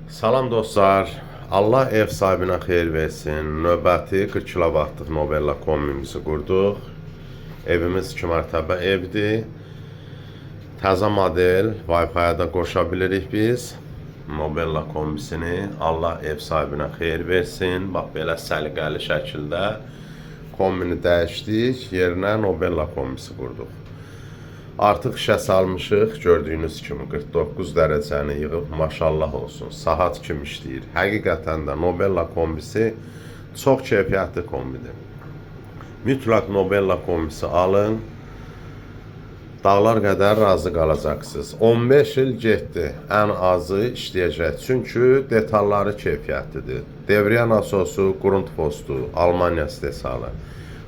Salam dostlar. Allah ev sahibinə xeyir versin. Növbəti 40 kilovatlıq Novella kombimizi qurduq. Evimiz 2 mərtəbə evdir. Təzə model Wi-Fi-ya da qoşa bilirik biz. Novella kombisini Allah ev sahibinə xeyir versin. Bax belə səliqəli şəkildə kombini dəyişdik. Yerinə Novella kombisi qurduq. Artıq işə salmışıq. Gördüyünüz kimi 49 dərəcəni yığıb maşallah olsun. Saat kimi işləyir. Həqiqətən də Novella kombisi çox keyfiyyətli kombidir. Mütləq Novella kombisi alın. Dağlar qədər razı qalacaqsınız. 15 il getdi. Ən azı işləyəcək. Çünki detalları keyfiyyətlidir. Devriyə nasosu Grundfosdur. Almanya istehsalı.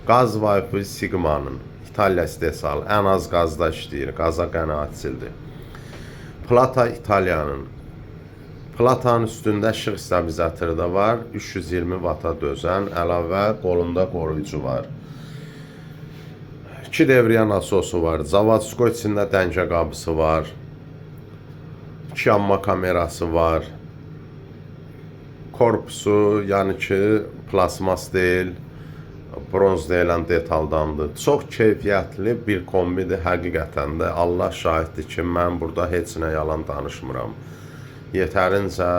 Qaz Wi-Fi Sigma'nın. İtalya istehsalı. Ən az qazda işləyir. Qaza qənaətçildir. Plata İtalyanın. Platanın üstündə işıq stabilizatoru da var. 320 vata dözən əlavə qolunda qoruyucu var. 2 devriyə nasosu var. Zavadsko içində dəngə qabısı var. 2 yanma kamerası var. Korpusu, yəni ki, plasmas deyil, bronz deyilən detaldandır. Çox keyfiyyətli bir kombidir həqiqətən də. Allah şahiddir ki, mən burada heç nə yalan danışmıram. Yetərincə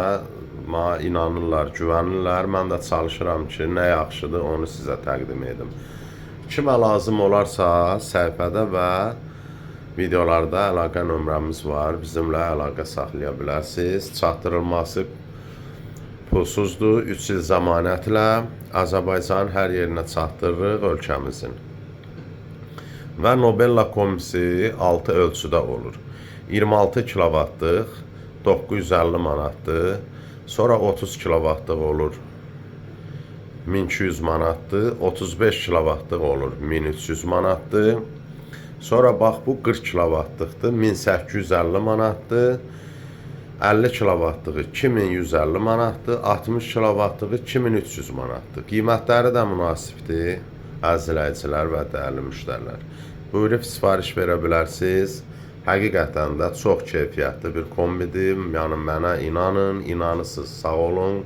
mənə inanırlar, güvənirlər. Mən də çalışıram ki, nə yaxşıdır onu sizə təqdim edim. Kimə lazım olarsa səhifədə və videolarda əlaqə nömrəmiz var. Bizimlə əlaqə saxlaya bilərsiniz. Çatdırılması pulsuzdur. 3 il zəmanətlə Azərbaycanın hər yerinə çatdırırıq ölkəmizin. Və Novella kombisi 6 ölçüdə olur. 26 kilovatlıq 950 manatdır. Sonra 30 kilovatlıq olur 1200 manatdır. 35 kilovatlıq olur 1300 manatdır. Sonra bax bu 40 kilovatlıqdır 1850 manatdır. 50 kilovatlığı 2150 manatdır, 60 kilovatlığı 2300 manatdır. Qiymətləri də münasibdir, əzizləyicilər və dəyərli müştərilər. Buyurub sifariş verə bilərsiniz. Həqiqətən də çox keyfiyyətli bir kombidir. Yəni mənə inanın, inanırsınız, sağ olun.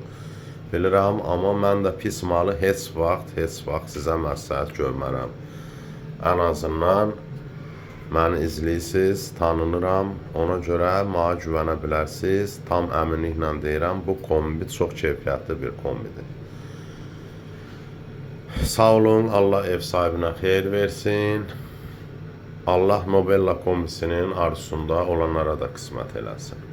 Bilirəm, amma mən də pis malı heç vaxt sizə məsləhət görmərəm. Ən azından məni izləyirsiniz, tanınıram. Ona görə mənə güvənə bilərsiniz. Tam əminliklə deyirəm, bu kombi çox keyfiyyətli bir kombidir. Sağ olun, Allah ev sahibinə xeyir versin. Allah Novella kombisinin arzusunda olanlara da qismət eləsin.